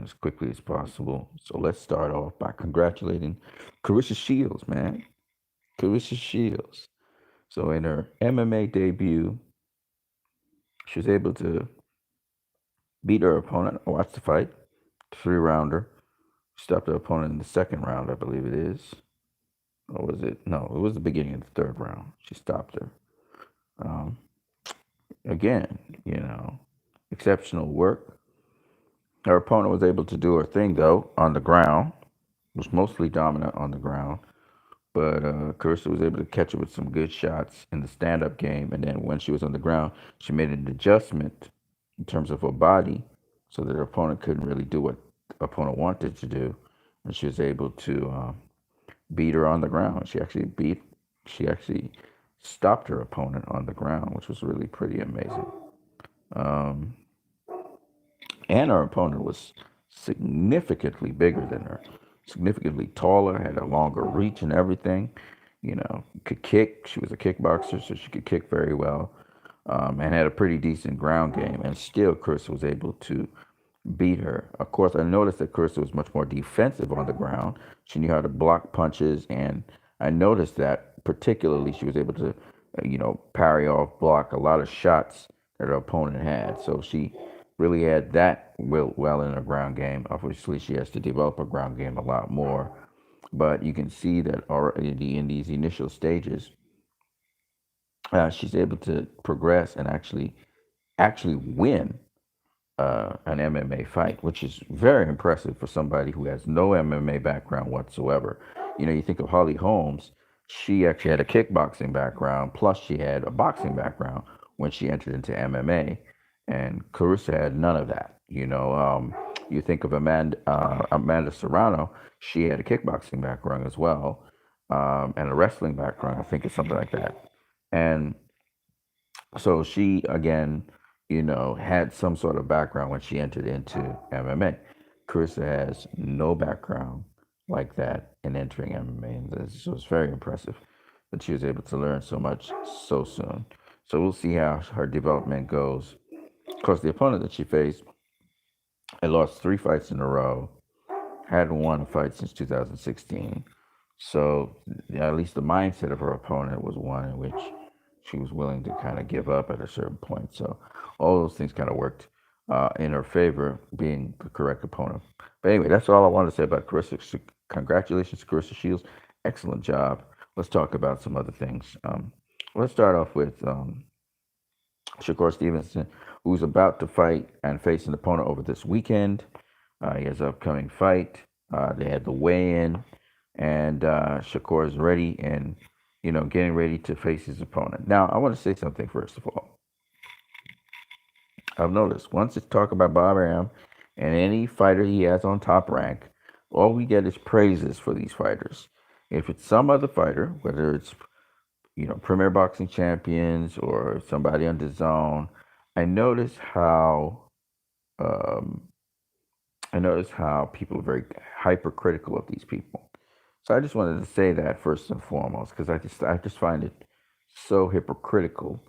in as quickly as possible. So let's start off by congratulating Claressa Shields, man. Claressa Shields. So in her MMA debut, she was able to beat her opponent. I watched the fight, 3 rounder. Stopped her opponent in the second round, I believe it is. Or was it? No, it was the beginning of the third round. She stopped her. Um, Again, exceptional work. Her opponent was able to do her thing though on the ground. Was mostly dominant on the ground, but Claressa was able to catch her with some good shots in the stand-up game. And then when she was on the ground, she made an adjustment in terms of her body, so that her opponent couldn't really do what the opponent wanted to do, and she was able to beat her on the ground. She actually stopped her opponent on the ground, which was really pretty amazing. Um, and her opponent was significantly bigger than her, significantly taller, had a longer reach and everything. Could kick. She was a kickboxer, so she could kick very well, and had a pretty decent ground game. And still, Chris was able to beat her. Of course, I noticed that Claressa was much more defensive on the ground. She knew how to block punches, and I noticed that particularly she was able to, parry off, block a lot of shots that her opponent had. So she really had that well in her ground game. Obviously, she has to develop her ground game a lot more, but you can see that already in these initial stages, she's able to progress and actually win an MMA fight, which is very impressive for somebody who has no MMA background whatsoever. You think of Holly Holmes, she actually had a kickboxing background, plus she had a boxing background when she entered into MMA, and Claressa had none of that. You think of Amanda Serrano, she had a kickboxing background as well, and a wrestling background, I think it's something like that. And so she again, had some sort of background when she entered into MMA. Carissa has no background like that in entering MMA, and this was very impressive that she was able to learn so much so soon. So we'll see how her development goes. Of course, the opponent that she faced had lost 3 fights in a row, hadn't won a fight since 2016. So at least the mindset of her opponent was one in which she was willing to kind of give up at a certain point. So all those things kind of worked in her favor, being the correct opponent. But anyway, that's all I wanted to say about Carissa. Congratulations, Carissa Shields. Excellent job. Let's talk about some other things. Let's start off with Shakur Stevenson, who's about to fight and face an opponent over this weekend. He has an upcoming fight. They had the weigh-in, and Shakur is ready and getting ready to face his opponent. Now, I want to say something first of all. I've noticed once it's talk about Bob Arum and any fighter he has on Top Rank, all we get is praises for these fighters. If it's some other fighter, whether it's Premier Boxing Champions or somebody on the Zone, I notice how um, people are very hypercritical of these people. So I just wanted to say that first and foremost because I just find it so hypocritical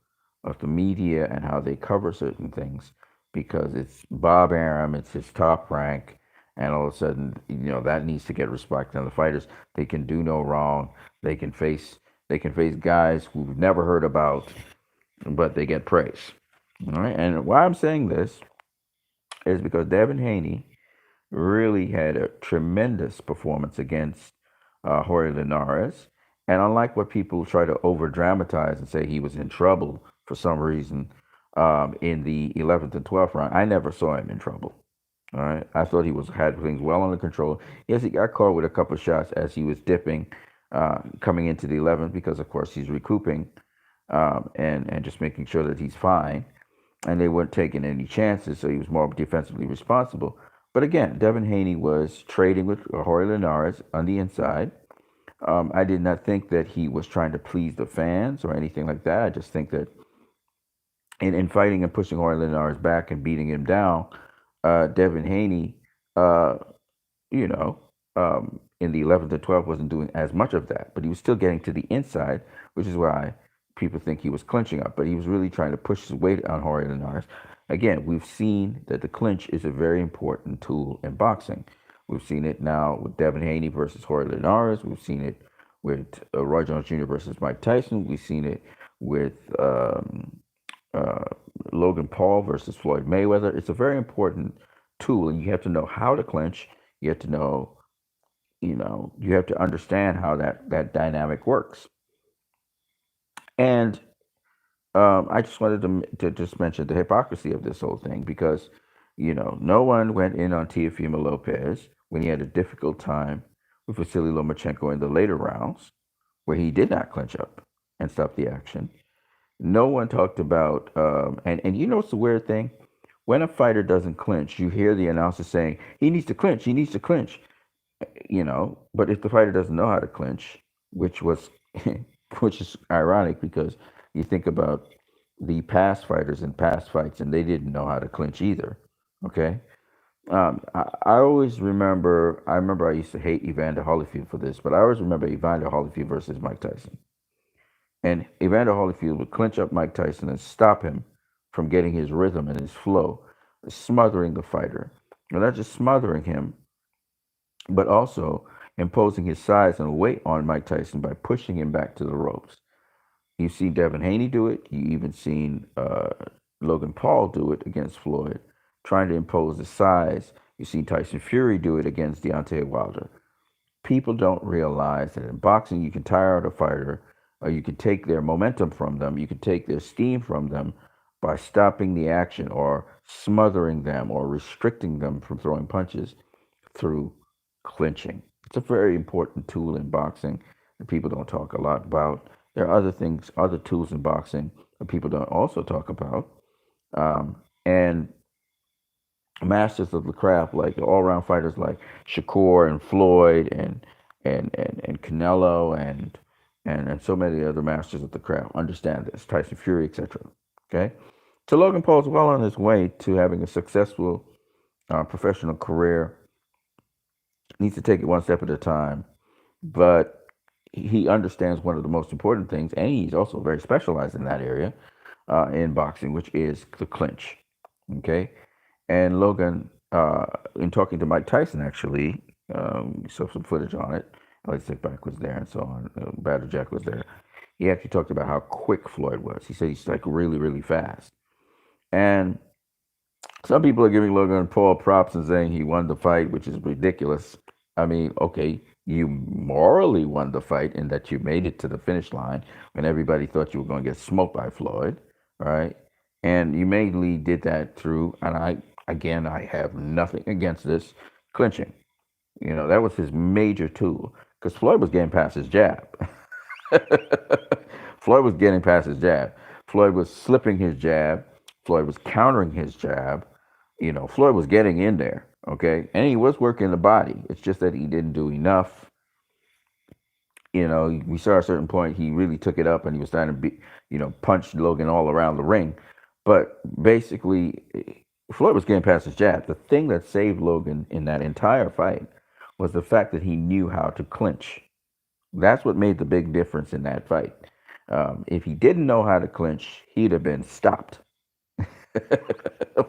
of the media and how they cover certain things because it's Bob Arum, it's his Top Rank, and all of a sudden that needs to get respect. And the fighters, they can do no wrong. They can face guys we've never heard about, but they get praise. All right, and why I'm saying this is because Devin Haney really had a tremendous performance against Jorge Linares. And unlike what people try to over dramatize and say he was in trouble for some reason in the 11th and 12th round, I never saw him in trouble. All right. I thought he had things well under control. Yes, he got caught with a couple of shots as he was dipping coming into the 11th because, of course, he's recouping and just making sure that he's fine. And they weren't taking any chances, so he was more defensively responsible. But again, Devin Haney was trading with Jorge Linares on the inside. I did not think that he was trying to please the fans or anything like that. I just think that in fighting and pushing Jorge Linares back and beating him down, Devin Haney, uh, you know, in the 11th and 12th wasn't doing as much of that, but he was still getting to the inside, which is why, people think he was clinching up, but he was really trying to push his weight on Jorge Linares. Again, we've seen that the clinch is a very important tool in boxing. We've seen it now with Devin Haney versus Jorge Linares. We've seen it with Roy Jones Jr. versus Mike Tyson. We've seen it with uh, Logan Paul versus Floyd Mayweather. It's a very important tool, and you have to know how to clinch. You have to know, you have to understand how that dynamic works. And I just wanted to just mention the hypocrisy of this whole thing because, no one went in on Teofimo Lopez when he had a difficult time with Vasily Lomachenko in the later rounds, where he did not clinch up and stop the action. No one talked about, and it's the weird thing? When a fighter doesn't clinch, you hear the announcer saying, he needs to clinch, he needs to clinch, but if the fighter doesn't know how to clinch, which was, which is ironic because you think about the past fighters in past fights and they didn't know how to clinch either. Okay. I always remember, I used to hate Evander Holyfield for this, but I always remember Evander Holyfield versus Mike Tyson. And Evander Holyfield would clinch up Mike Tyson and stop him from getting his rhythm and his flow, smothering the fighter. And not just smothering him, but also imposing his size and weight on Mike Tyson by pushing him back to the ropes. You've seen Devin Haney do it. You even seen Logan Paul do it against Floyd, trying to impose his size. You've seen Tyson Fury do it against Deontay Wilder. People don't realize that in boxing, you can tire out a fighter, or you can take their momentum from them, you can take their steam from them by stopping the action or smothering them or restricting them from throwing punches through clinching. It's a very important tool in boxing that people don't talk a lot about. There are other things, other tools in boxing that people don't also talk about. And masters of the craft, like all-around fighters like Shakur and Floyd and Canelo and so many other masters of the craft understand this. Tyson Fury, etc. Okay, so Logan Paul is well on his way to having a successful professional career. Needs to take it one step at a time, but he understands one of the most important things, and he's also very specialized in that area in boxing, which is the clinch. Okay, and Logan, in talking to Mike Tyson, actually, saw some footage on it. Alex Back was there and so on. Badger Jack was there. He actually talked about how quick Floyd was. He said he's like really, really fast. And some people are giving Logan Paul props and saying he won the fight, which is ridiculous. I mean, okay, you morally won the fight in that you made it to the finish line when everybody thought you were going to get smoked by Floyd, right? And you mainly did that through, and I have nothing against this, clinching. That was his major tool because Floyd was getting past his jab. Floyd was getting past his jab. Floyd was slipping his jab. Floyd was countering his jab. Floyd was getting in there, okay? And he was working the body. It's just that he didn't do enough. We saw at a certain point he really took it up and he was trying to punch Logan all around the ring. But basically, Floyd was getting past his jab. The thing that saved Logan in that entire fight was the fact that he knew how to clinch. That's what made the big difference in that fight. If he didn't know how to clinch, he'd have been stopped.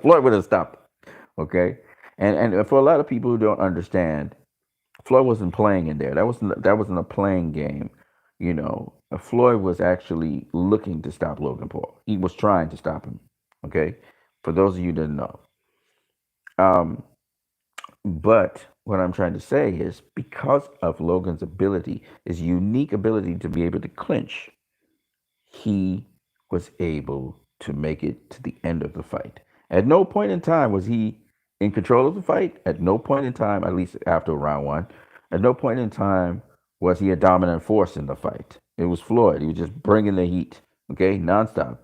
Floyd would have stopped. Okay, and for a lot of people who don't understand, Floyd wasn't playing in there. That wasn't a playing game. Floyd was actually looking to stop Logan Paul. He was trying to stop him. Okay, for those of you who didn't know. Um, but what I'm trying to say is because of Logan's ability, his unique ability to be able to clinch, he was able to make it to the end of the fight. At no point in time was he in control of the fight. At no point in time, at least after round one, at no point in time was he a dominant force in the fight. It was Floyd. He was just bringing the heat, okay, nonstop.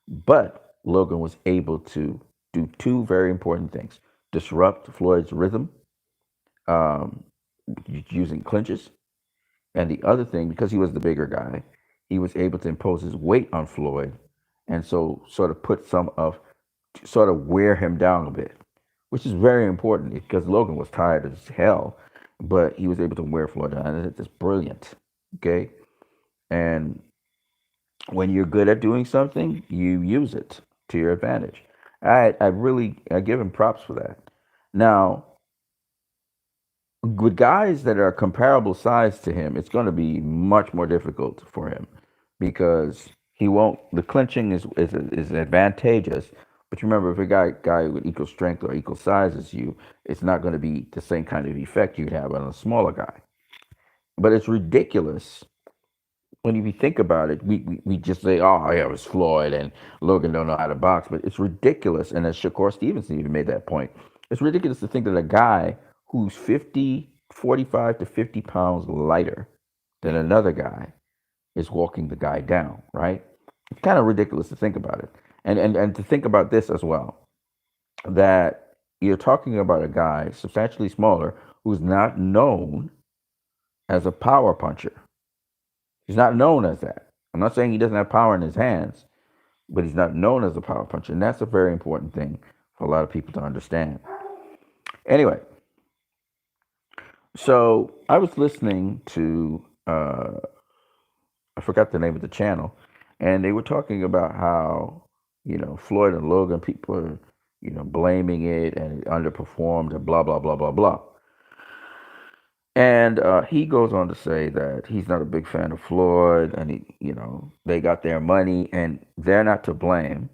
But Logan was able to do two very important things: disrupt Floyd's rhythm um, using clinches, and the other thing, because he was the bigger guy, he was able to impose his weight on Floyd, and so sort of wear him down a bit, which is very important because Logan was tired as hell, but he was able to wear Floyd down. And it's brilliant, okay? And When you're good at doing something, you use it to your advantage. I give him props for that. Now, with guys that are comparable size to him, it's going to be much more difficult for him because he won't. The clinching is advantageous, but remember, if a guy with equal strength or equal size as you, it's not going to be the same kind of effect you'd have on a smaller guy. But it's ridiculous when you think about it. We just say, "Oh, yeah, it was Floyd and Logan don't know how to box," but it's ridiculous. And as Shakur Stevenson even made that point, it's ridiculous to think that a guy who's 45 to 50 pounds lighter than another guy is walking the guy down. Right? It's kind of ridiculous to think about it, and to think about this as well, that you're talking about a guy substantially smaller who's not known as a power puncher. He's not known as that. I'm not saying he doesn't have power in his hands, but he's not known as a power puncher. And that's a very important thing for a lot of people to understand. Anyway, so I was listening to, I forgot the name of the channel, and they were talking about how, Floyd and Logan, people are, blaming it and it underperformed and blah, blah, blah, blah, blah. And he goes on to say that he's not a big fan of Floyd, and they got their money, and they're not to blame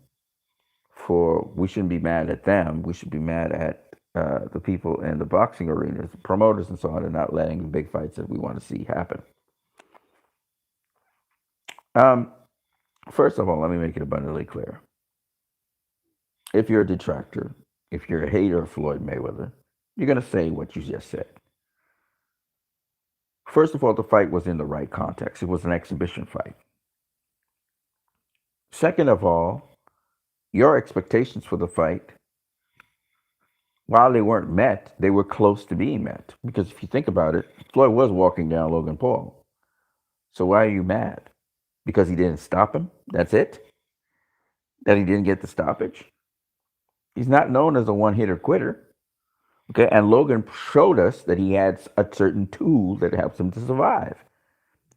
for. We shouldn't be mad at them. We should be mad at the people in the boxing arenas, the promoters, and so on, and not letting the big fights that we want to see happen. Um, First of all, let me make it abundantly clear: if you're a detractor, if you're a hater of Floyd Mayweather, you're going to say what you just said. First of all, the fight was in the right context. It was an exhibition fight. Second of all, your expectations for the fight, while they weren't met, they were close to being met. Because if you think about it, Floyd was walking down Logan Paul. So why are you mad? Because he didn't stop him? That's it? That he didn't get the stoppage? He's not known as a one hitter quitter. Okay, and Logan showed us that he had a certain tool that helps him to survive.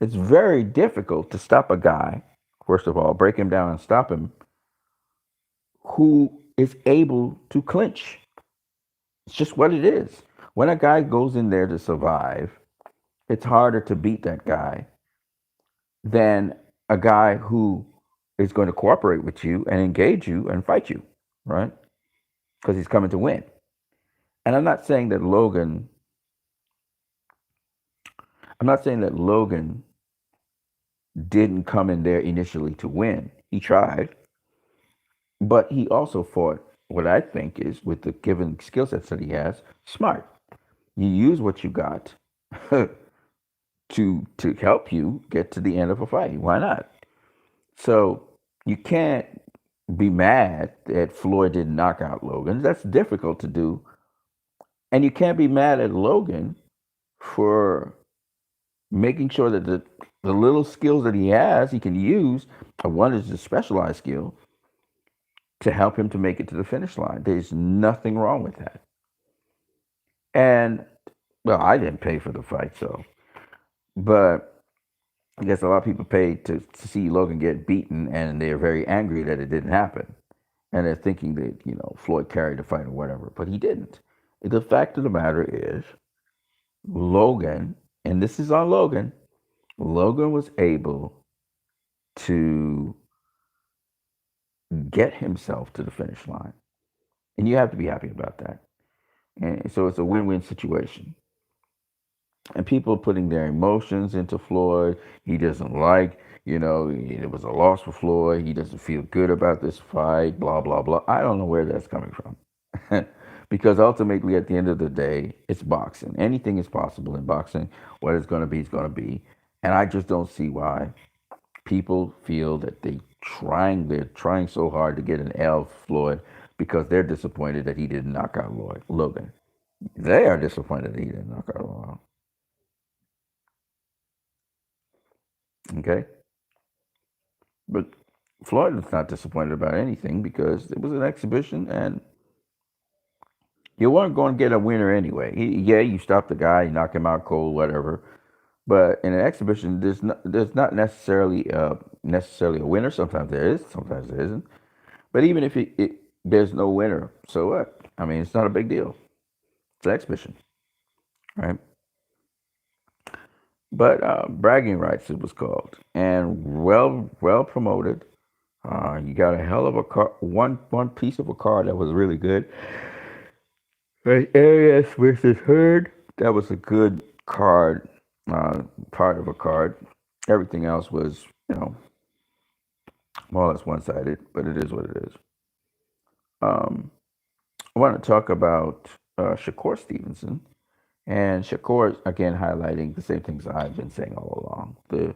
It's very difficult to stop a guy, first of all, break him down and stop him, who is able to clinch. It's just what it is. When a guy goes in there to survive, it's harder to beat that guy than a guy who is going to cooperate with you and engage you and fight you, right? Because he's coming to win. And I'm not saying that Logan didn't come in there initially to win. He tried, but he also fought what I think is, with the given skill sets that he has, smart. You use what you got to help you get to the end of a fight. Why not? So you can't be mad that Floyd didn't knock out Logan. That's difficult to do. And you can't be mad at Logan for making sure that the little skills that he has, he can use. One is a specialized skill to help him to make it to the finish line. There's nothing wrong with that. And, well, I didn't pay for the fight, so. But I guess a lot of people paid to see Logan get beaten, and they're very angry that it didn't happen. And they're thinking that, Floyd carried the fight or whatever, but he didn't. The fact of the matter is, Logan, and this is on Logan, Logan was able to get himself to the finish line. And you have to be happy about that. And so it's a win win situation. And people putting their emotions into Floyd. He doesn't like, it was a loss for Floyd. He doesn't feel good about this fight, blah, blah, blah. I don't know where that's coming from. Because ultimately, at the end of the day, it's boxing. Anything is possible in boxing. What it's going to be is going to be. And I just don't see why people feel that they're trying so hard to get an L for Floyd because they're disappointed that he didn't knock out Logan. They are disappointed that he didn't knock out Logan. Okay? But Floyd was not disappointed about anything because it was an exhibition and you weren't going to get a winner anyway. Yeah, you stopped the guy, you knock him out cold, whatever. But in an exhibition, there's not necessarily a winner. Sometimes there is, sometimes there isn't. But even if there's no winner, so what? I mean, it's not a big deal. It's an exhibition, right? But bragging rights, it was called, and well promoted. You got a hell of a car, one piece of a card that was really good. Right, Arias versus Herd. That was a good card, part of a card. Everything else was, more or less one sided, but it is what it is. Um, I want to talk about Shakur Stevenson. And Shakur, again, highlighting the same things I've been saying all along. The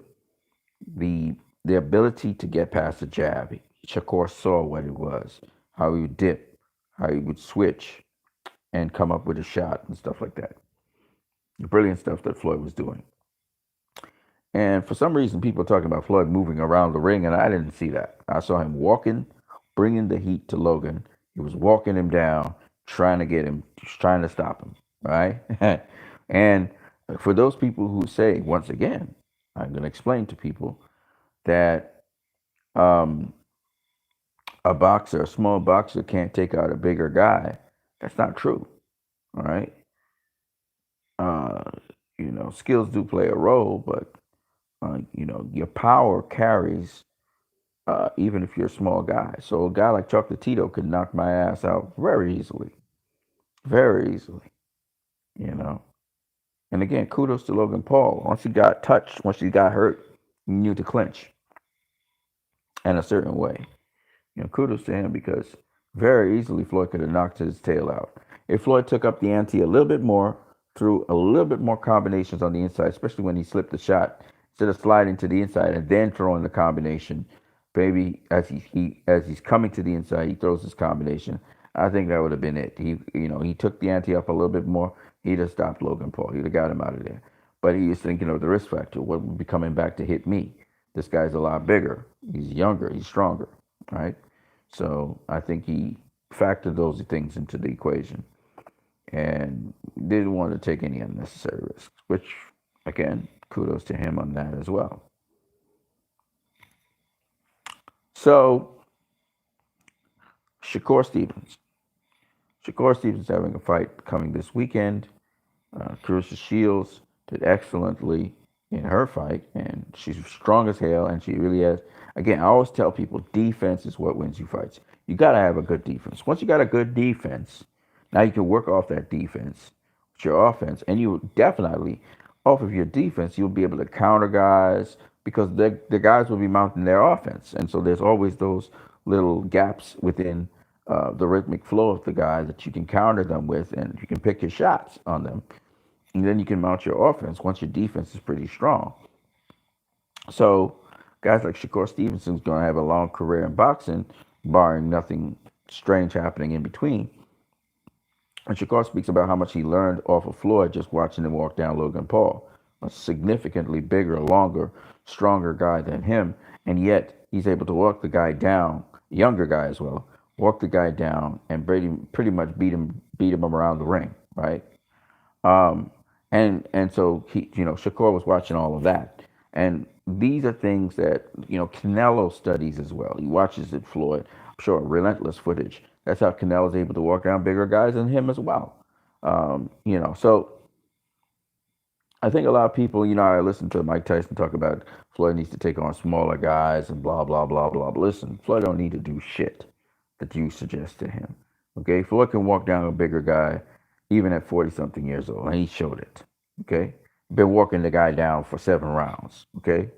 the ability to get past the jab. Shakur saw what it was, how he would dip, how he would switch and come up with a shot and stuff like that. Brilliant stuff that Floyd was doing. And for some reason, people are talking about Floyd moving around the ring, and I didn't see that. I saw him walking, bringing the heat to Logan. He was walking him down, trying to get him, trying to stop him, right? And for those people who say, once again, I'm going to explain to people that um, a small boxer can't take out a bigger guy. That's not true, all right? Uh, skills do play a role, but your power carries even if you're a small guy. So a guy like Chocolatito could knock my ass out very easily, you know. And again, kudos to Logan Paul. Once he got touched, once he got hurt, he knew to clinch in a certain way. Kudos to him because very easily Floyd could have knocked his tail out. If Floyd took up the ante a little bit more, threw a little bit more combinations on the inside, especially when he slipped the shot, instead of sliding to the inside and then throwing the combination, maybe as he's coming to the inside, he throws his combination. I think that would have been it. He took the ante up a little bit more. He'd have stopped Logan Paul. He'd have got him out of there. But he was thinking of the risk factor. What would be coming back to hit me? This guy's a lot bigger. He's younger. He's stronger, right? So I think he factored those things into the equation and didn't want to take any unnecessary risks, which, again, kudos to him on that as well. So, Shakur Stevens. Shakur Stevens having a fight coming this weekend. Claressa Shields did excellently in her fight, and she's strong as hell, and she really has. Again, I always tell people defense is what wins you fights. You got to have a good defense. Once you got a good defense, now you can work off that defense with your offense, and you definitely, off of your defense, you'll be able to counter guys because the guys will be mounting their offense, and so there's always those little gaps within the rhythmic flow of the guy that you can counter them with, and you can pick your shots on them. And then you can mount your offense once your defense is pretty strong. So, guys like Shakur Stevenson's going to have a long career in boxing, barring nothing strange happening in between. And Shakur speaks about how much he learned off of Floyd just watching him walk down Logan Paul, a significantly bigger, longer, stronger guy than him, and yet he's able to walk the guy down, younger guy as well, walk the guy down and pretty much beat him around the ring, right? Um, and so Shakur was watching all of that, and these are things that Canelo studies as well. He watches it, Floyd. I'm sure relentless footage. That's how Canelo's able to walk down bigger guys than him as well. So I think a lot of people, I listen to Mike Tyson talk about Floyd needs to take on smaller guys and blah blah blah blah. But listen, Floyd don't need to do shit that you suggest to him. Okay, Floyd can walk down a bigger guy even at 40 something years old, and he showed it. Okay, been walking the guy down for 7 rounds. Okay,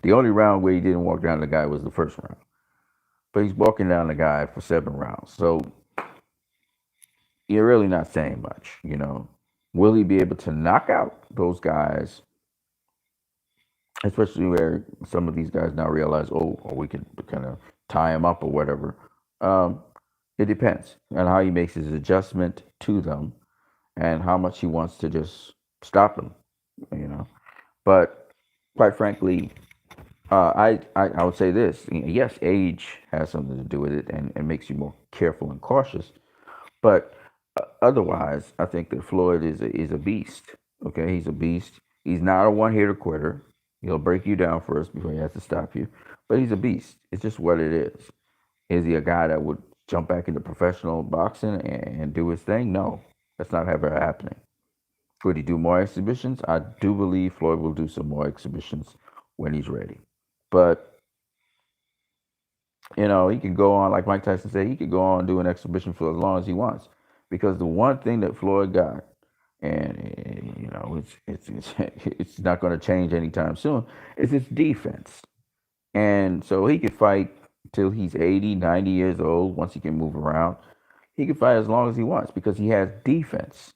the only round where he didn't walk down the guy was the first round, but he's walking down the guy for 7 rounds. So you're really not saying much. Will he be able to knock out those guys, especially where some of these guys now realize, oh, we can kind of tie him up or whatever? Um, it depends on how he makes his adjustment to them and how much he wants to just stop them, you know. But quite frankly, I would say this: yes, age has something to do with it and makes you more careful and cautious. But otherwise, I think that Floyd is a beast. Okay, he's a beast. He's not a one hitter quitter. He'll break you down first before he has to stop you. But he's a beast. It's just what it is. Is he a guy that would jump back into professional boxing and do his thing? No, that's not ever happening. Would he do more exhibitions? I do believe Floyd will do some more exhibitions when he's ready. But he can go on, like Mike Tyson said, he could go on and do an exhibition for as long as he wants. Because the one thing that Floyd got, and it's not going to change anytime soon, is his defense. And so he could fight till he's 80, 90 years old. Once he can move around, he can fight as long as he wants because he has defense.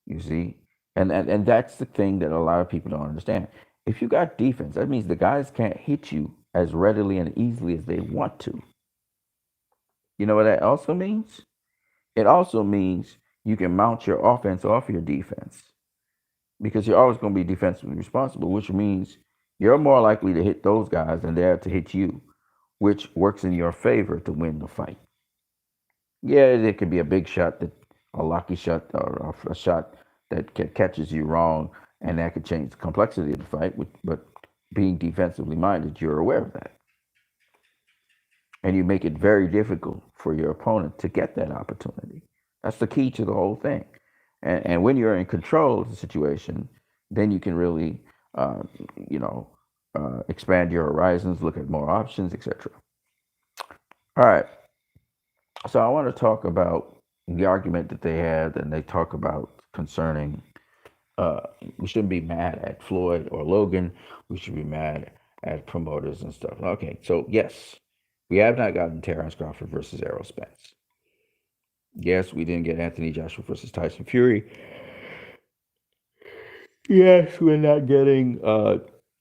You see, and that's the thing that a lot of people don't understand. If you got defense, that means the guys can't hit you as readily and easily as they want to. You know what that also means? It also means you can mount your offense off your defense because you're always going to be defensively responsible, which means you're more likely to hit those guys than they are to hit you, which works in your favor to win the fight. Yeah, it could be a big shot, that a lucky shot, or a shot that catches you wrong, and that could change the complexity of the fight. But being defensively minded, you're aware of that, and you make it very difficult for your opponent to get that opportunity. That's the key to the whole thing. And when you're in control of the situation, then you can really, uh, expand your horizons, look at more options, etc. All right. So I want to talk about the argument that they had, and they talk about concerning. Uh, we shouldn't be mad at Floyd or Logan. We should be mad at promoters and stuff. Okay, so yes, we have not gotten Terrence Crawford versus Errol Spence. Yes, we didn't get Anthony Joshua versus Tyson Fury. Yes, we're not getting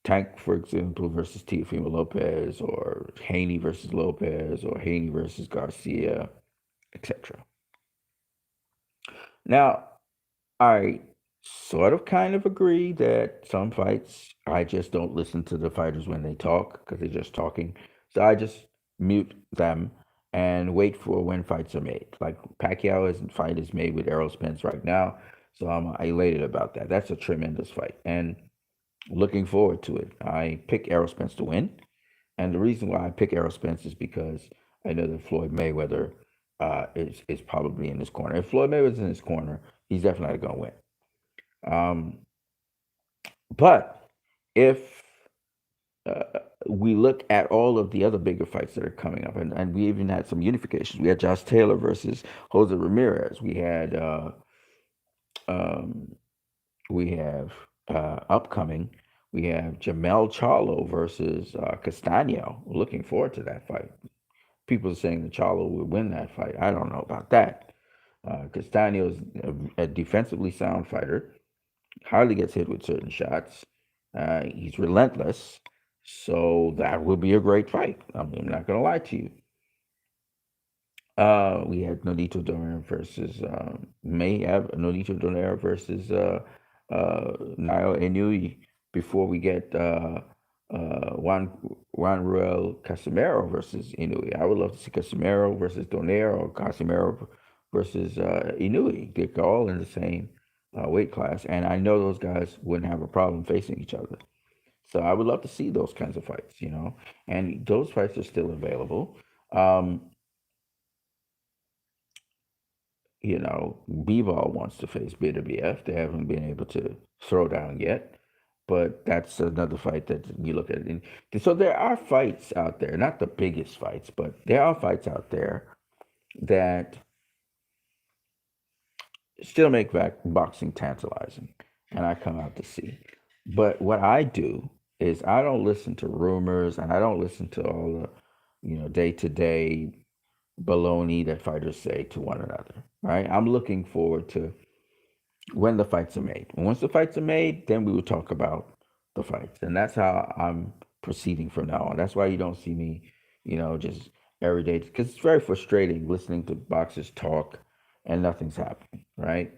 Tank, for example, versus Teofimo Lopez, or Haney versus Lopez, or Haney versus Garcia, etc. Now, I sort of kind of agree that some fights I just don't listen to the fighters when they talk because they're just talking. So I just mute them and wait for when fights are made. Like Pacquiao's fight is made with Errol Spence right now. So I'm elated about that. That's a tremendous fight and looking forward to it. I pick Errol Spence to win. And the reason why I pick Errol Spence is because I know that Floyd Mayweather is probably in his corner. If Floyd Mayweather's in his corner, he's definitely going to win. Um, but if we look at all of the other bigger fights that are coming up, and we even had some unifications. We had Josh Taylor versus Jose Ramirez. Um, we have upcoming. We have Jamel Charlo versus Castano. We're looking forward to that fight. People are saying that Charlo will win that fight. I don't know about that. Castano is a defensively sound fighter. Hardly gets hit with certain shots. He's relentless. So that will be a great fight. I'm not going to lie to you. We had Nolito Donaire versus may have Nolito Donaire versus Nairo Inoue before we get Juan Ruel Casimero versus Inoue. I would love to see Casimero versus Donaire or Casimero versus Inoue. They're all in the same weight class, and I know those guys wouldn't have a problem facing each other. So I would love to see those kinds of fights. And those fights are still available. Um, B-Ball wants to face BWF. They haven't been able to throw down yet, but that's another fight that you look at. And so there are fights out there, not the biggest fights, but there are fights out there that still make boxing tantalizing, and I come out to see. But what I do is I don't listen to rumors, and I don't listen to all the, day to day baloney that fighters say to one another. Right? I'm looking forward to when the fights are made. And once the fights are made, then we will talk about the fights, and that's how I'm proceeding from now on. That's why you don't see me, just every day, because it's very frustrating listening to boxers talk and nothing's happening. Right?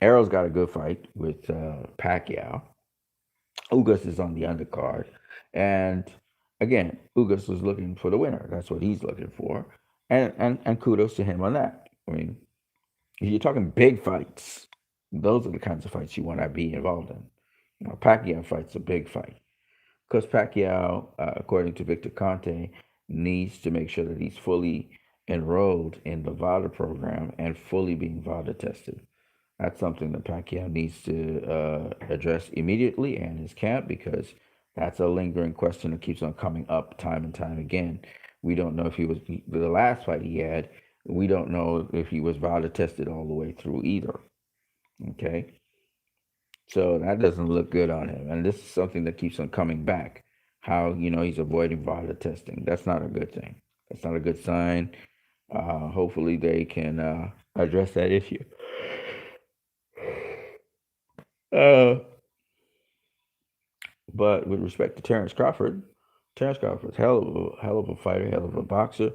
Arrow's got a good fight with Pacquiao. Ugas is on the undercard. And again, Ugas was looking for the winner. That's what he's looking for. And kudos to him on that. I mean, if you're talking big fights, those are the kinds of fights you want to be involved in. Pacquiao fight's a big fight because Pacquiao, according to Victor Conte, needs to make sure that he's fully enrolled in the VADA program and fully being VADA tested. That's something that Pacquiao needs to address immediately and his camp because that's a lingering question that keeps on coming up time and time again. We don't know if he was the last fight he had. We don't know if he was VADA tested all the way through either. Okay, so that doesn't look good on him, and this is something that keeps on coming back. How he's avoiding VADA testing. That's not a good thing. That's not a good sign. Hopefully they can address that issue. Uh, But with respect to Terrence Crawford's hell of a fighter, hell of a boxer.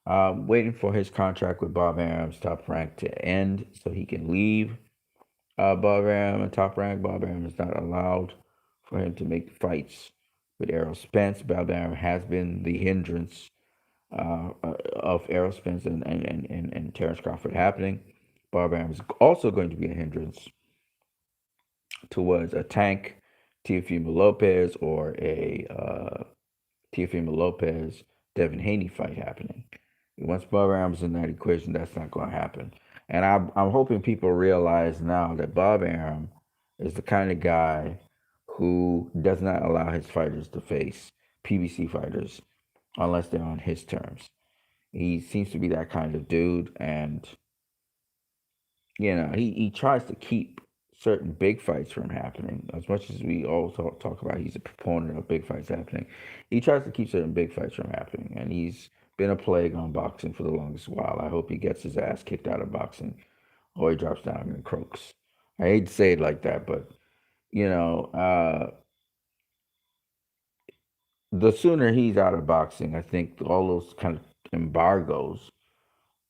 Waiting for his contract with Bob Arum's Top Rank to end so he can leave Bob Arum and Top Rank. Bob Arum is not allowed for him to make fights with Errol Spence. Bob Arum has been the hindrance of Errol Spence and Terrence Crawford happening. Bob Arum is also going to be a hindrance towards a Tank Teofimo Lopez or a Teofimo Lopez Devin Haney fight happening. Once Bob Arum's in that equation, that's not going to happen. And I'm hoping people realize now that Bob Arum is the kind of guy who does not allow his fighters to face PBC fighters unless they're on his terms. He seems to be that kind of dude, and he tries to keep certain big fights from happening. As much as we all talk about he's a proponent of big fights happening, he tries to keep certain big fights from happening. And he's been a plague on boxing for the longest while. I hope he gets his ass kicked out of boxing or he drops down and croaks. I hate to say it like that, but you know, uh, the sooner he's out of boxing, I think all those kind of embargoes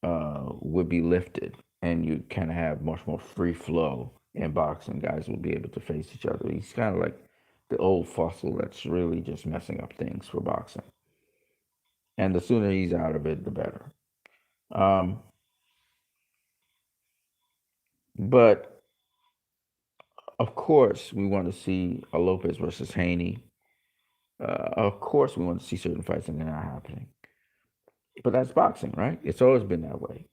would be lifted, and you kind of have much more free flow in boxing. Guys will be able to face each other. He's kind of like the old fossil that's really just messing up things for boxing. And the sooner he's out of it, the better. Um, but of course, we want to see a Lopez versus Haney. Of course, we want to see certain fights and they're not happening. But that's boxing, right? It's always been that way.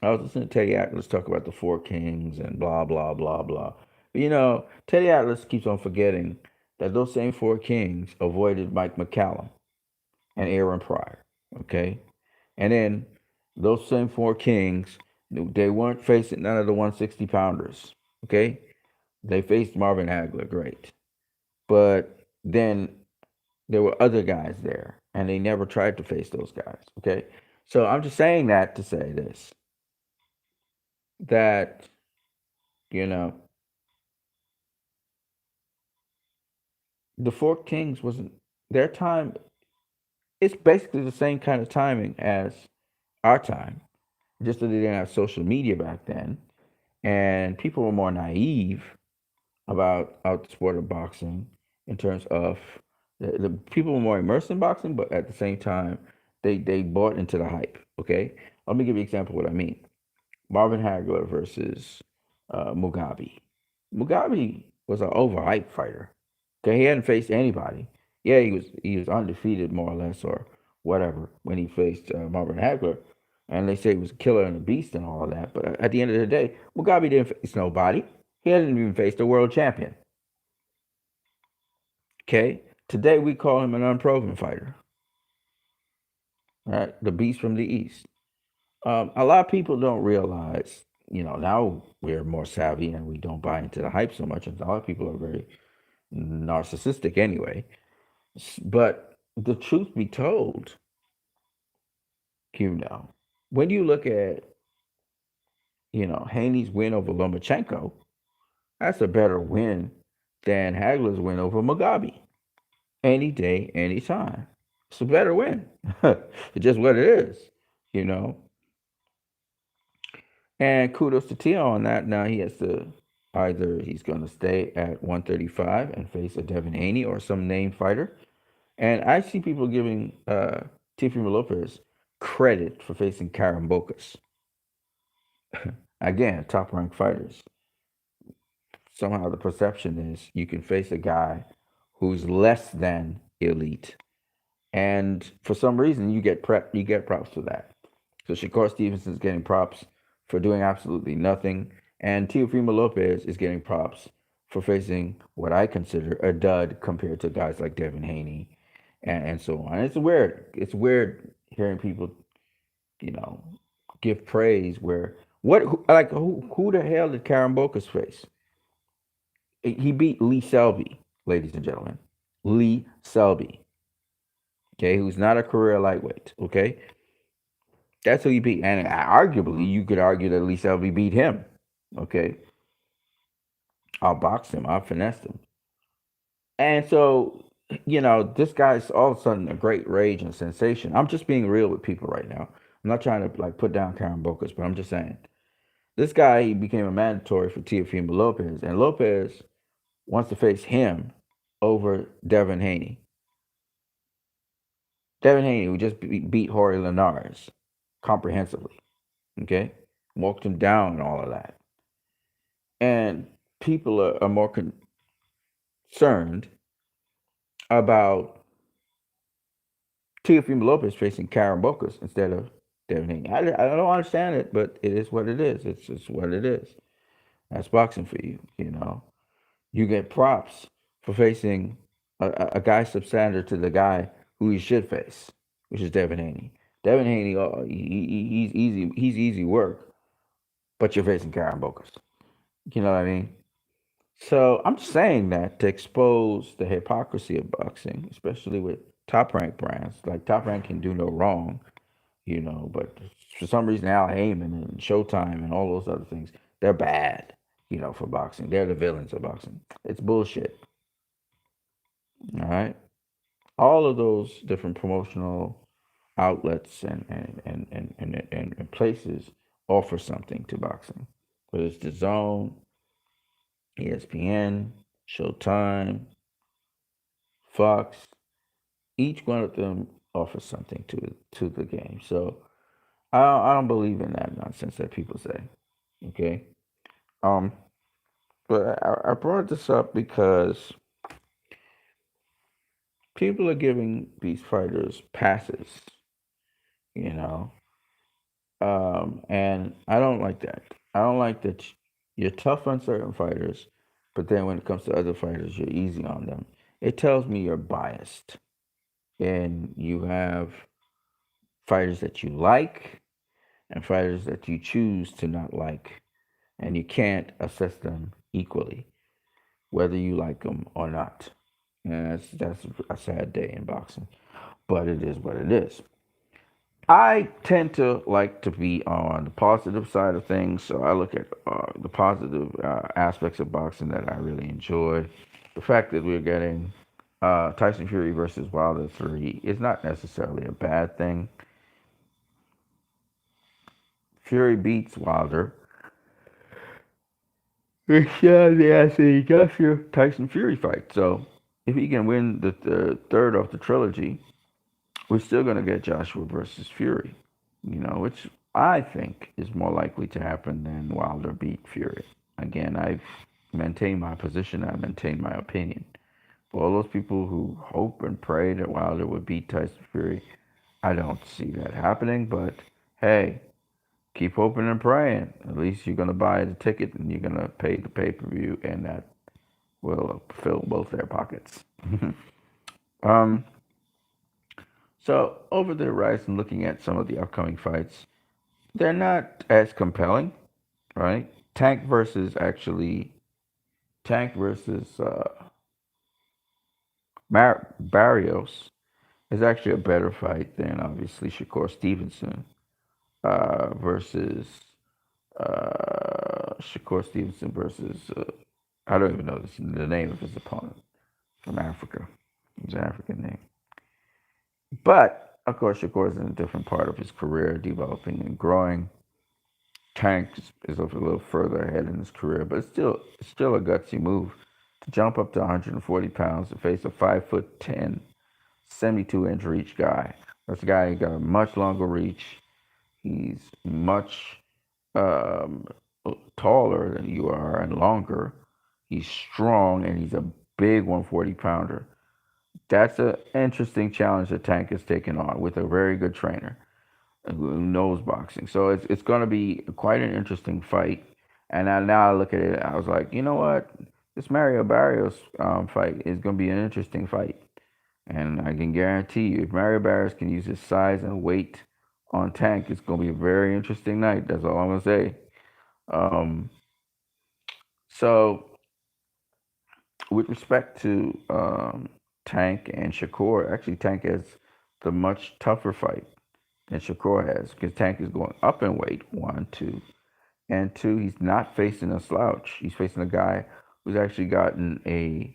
I was listening to Teddy Atlas talk about the Four Kings and blah blah blah blah. But Teddy Atlas keeps on forgetting that those same Four Kings avoided Mike McCallum and Aaron Pryor. Okay, and then those same Four Kings, they weren't facing none of the 160 pounders. Okay, they faced Marvin Hagler, great, but then there were other guys there, and they never tried to face those guys. Okay, so I'm just saying that to say this that you know the Four Kings wasn't their time. It's basically the same kind of timing as our time, just that they didn't have social media back then, and people were more naive about the sport of boxing in terms of the people were more immersed in boxing, but at the same time, they bought into the hype. Okay, let me give you an example of what I mean. Marvin Hagler versus Mugabe. Mugabe was an overhyped fighter. Okay, he hadn't faced anybody. Yeah, he was undefeated more or less or whatever when he faced Marvin Hagler, and they say he was a killer and a beast and all of that. But at the end of the day, Mugabe didn't face nobody. He hadn't even faced a world champion. Okay, today we call him an unproven fighter. Right, the beast from the east. A lot of people don't realize, now we're more savvy and we don't buy into the hype so much. And a lot of people are very narcissistic anyway. But the truth be told, when you look at, Haney's win over Lomachenko, that's a better win than Hagler's win over Mugabe. Any day, any time. It's a better win. It's just what it is, you know. And kudos to Tio on that. Now he has to either he's going to stay at 135 and face a Devin Haney or some name fighter. And I see people giving Teofimo Lopez credit for facing Karambokas. Again, top ranked fighters. somehow the perception is you can face a guy who's less than elite, and for some reason you get props for that. So Shakur Stevenson's getting props for doing absolutely nothing, and Teofimo Lopez is getting props for facing what I consider a dud compared to guys like Devin Haney and so on. It's weird. It's weird hearing people, you know, give praise where who the hell did Karen Bocas face? He beat Lee Selby, ladies and gentlemen. Lee Selby, okay, who's not a career lightweight, okay? That's who he beat. And arguably, you could argue that Lee Selby beat him, okay? I'll box him, I'll finesse him. And so, this guy's all of a sudden a great rage and sensation. I'm just being real with people right now. I'm not trying to like put down Karen Bocas, but I'm just saying. This guy, he became a mandatory for Teofimo Lopez, and Lopez wants to face him over Devin Haney. Devin Haney, who just beat Jorge Linares comprehensively, okay? Walked him down and all of that. And people are more concerned about Teofimo Lopez facing Karen Bocas instead of Devin Haney. I don't understand it, but it is what it is. It's just what it is. That's boxing for you, you know. You get props for facing a guy substandard to the guy who you should face, which is Devin Haney. Devin Haney, he's easy. He's easy work, but you're facing Karen Bocas. You know what I mean? So I'm just saying that to expose the hypocrisy of boxing, especially with top rank brands. Like Top Rank can do no wrong, but for some reason Al Heyman and Showtime and all those other things, they're bad, for boxing. They're the villains of boxing. It's bullshit. All right. All of those different promotional outlets and places offer something to boxing. Whether it's the Zone, ESPN, Showtime, Fox, each one of them offers something to the game. So I don't believe in that nonsense that people say. Okay. Um, but I brought this up because people are giving these fighters passes, you know, and I don't like that. I don't like that you're tough on certain fighters, but then when it comes to other fighters, you're easy on them. It tells me you're biased and you have fighters that you like and fighters that you choose to not like, and you can't assess them equally, whether you like them or not. And that's a sad day in boxing, but it is what it is. I tend to like to be on the positive side of things, so I look at the positive aspects of boxing that I really enjoy. The fact that we're getting Tyson Fury versus Wilder 3 is not necessarily a bad thing. Fury beats Wilder. It's the Anthony Joshua Tyson Fury fight. So if he can win the third of the trilogy, we're still going to get Joshua versus Fury, which I think is more likely to happen than Wilder beat Fury. Again, I've maintained my position, I maintain my opinion. For all those people who hope and pray that Wilder would beat Tyson Fury, I don't see that happening, but hey, keep hoping and praying. At least you're going to buy the ticket and you're going to pay the pay per view, and that will fill both their pockets. um, so, over the horizon, looking at some of the upcoming fights, they're not as compelling, right? Tank versus Barrios is actually a better fight than obviously Shakur Stevenson versus Shakur Stevenson versus I don't even know the name of his opponent from Africa. It's an African name, but of course Shakur is in a different part of his career, developing and growing. Tank is a little further ahead in his career, but it's still a gutsy move to jump up to 140 pounds to face a 5'10", 72-inch reach guy. This guy got a much longer reach. He's much um, taller than you are and longer. He's strong and he's a big 140 pounder. That's an interesting challenge that Tank is taking on with a very good trainer who knows boxing. So it's going to be quite an interesting fight. And now I look at it, I was like, you know what? This Mario Barrios fight is going to be an interesting fight. And I can guarantee you, if Mario Barrios can use his size and weight on Tank, it's going to be a very interesting night. That's all I'm going to say. Um, so, with respect to Tank and Shakur, actually, Tank has the much tougher fight than Shakur has because Tank is going up in weight, one, two. And two, he's not facing a slouch. He's facing a guy who's actually gotten a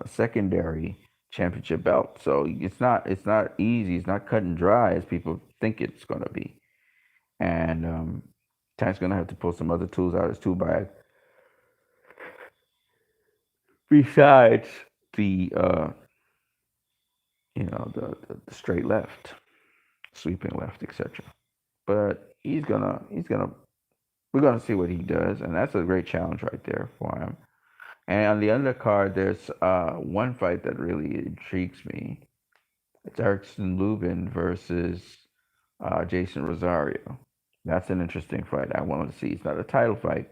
secondary championship belt. So it's not easy. It's not cut and dry as people think it's going to be. And Tank's going to have to pull some other tools out of his tool bag besides the the straight left, sweeping left, etc. But he's gonna we're gonna see what he does, and that's a great challenge right there for him. And on the undercard, there's one fight that really intrigues me. It's Erickson Lubin versus Jason Rosario. That's an interesting fight. I want to see. It's not a title fight,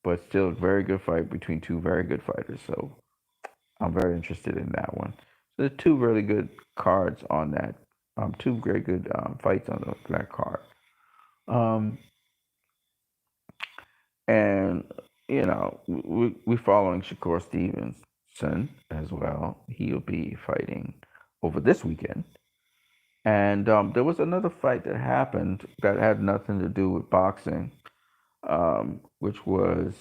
but still a very good fight between two very good fighters. So I'm very interested in that one. So there's two really good cards on that. Two very good fights on that card. Um, and we're following Shakur Stevenson as well. He'll be fighting over this weekend. And there was another fight that happened that had nothing to do with boxing, which was,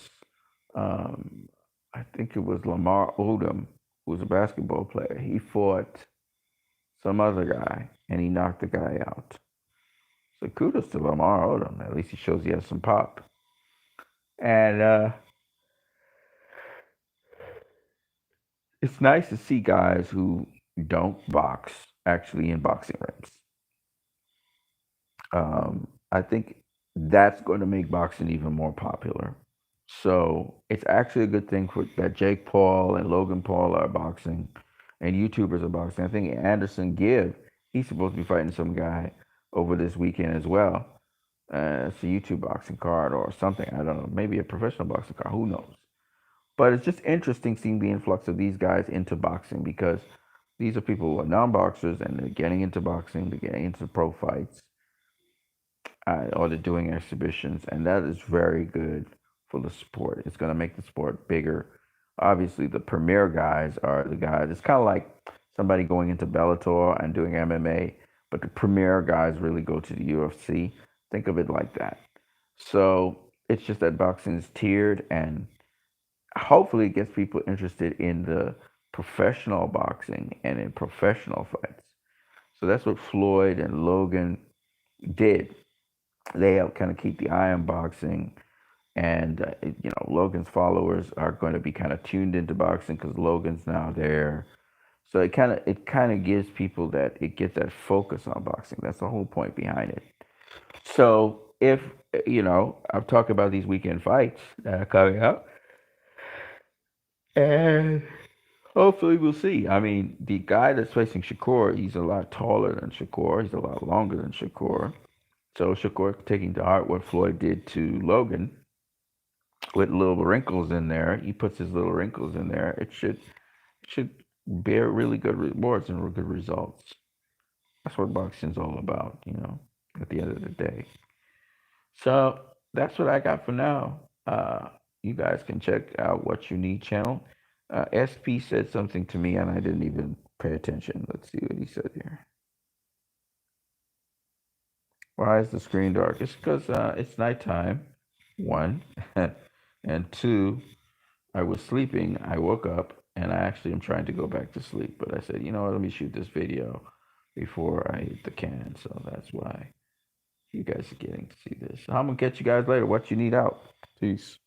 um, I think it was Lamar Odom, who was a basketball player. He fought some other guy, and he knocked the guy out. So kudos to Lamar Odom. At least he shows he has some pop. And it's nice to see guys who don't box actually in boxing rings. I think that's going to make boxing even more popular. So it's actually a good thing for that Jake Paul and Logan Paul are boxing, and YouTubers are boxing. I think Anderson Gibb, he's supposed to be fighting some guy over this weekend as well. It's a YouTube boxing card or something. I don't know. Maybe a professional boxing card. Who knows? But it's just interesting seeing the influx of these guys into boxing because these are people who are non-boxers and they're getting into boxing. They're getting into pro fights or they're doing exhibitions, and that is very good for the sport. It's going to make the sport bigger. Obviously, the premier guys are the guys. It's kind of like somebody going into Bellator and doing MMA, but the premier guys really go to the UFC. Think of it like that. So it's just that boxing is tiered, and hopefully it gets people interested in the professional boxing and in professional fights. So that's what Floyd and Logan did. They help kind of keep the eye on boxing, and Logan's followers are going to be kind of tuned into boxing because Logan's now there. So it kind of gives people that it gets that focus on boxing. That's the whole point behind it. So if I've talked about these weekend fights that are coming up, and hopefully we'll see. I mean, the guy that's facing Shakur, he's a lot taller than Shakur. He's a lot longer than Shakur. So Shakur taking to heart what Floyd did to Logan with little wrinkles in there. He puts his little wrinkles in there. It should bear really good rewards and good results. That's what boxing's all about, at the end of the day. So that's what I got for now. You guys can check out What You Need channel. SP said something to me and I didn't even pay attention. Let's see what he said here. Why is the screen dark? It's because it's nighttime, one. And two, I was sleeping. I woke up and I actually am trying to go back to sleep. But I said, you know what, let me shoot this video before I hit the can. So that's why you guys are getting to see this. I'm going to catch you guys later. What you need out. Peace.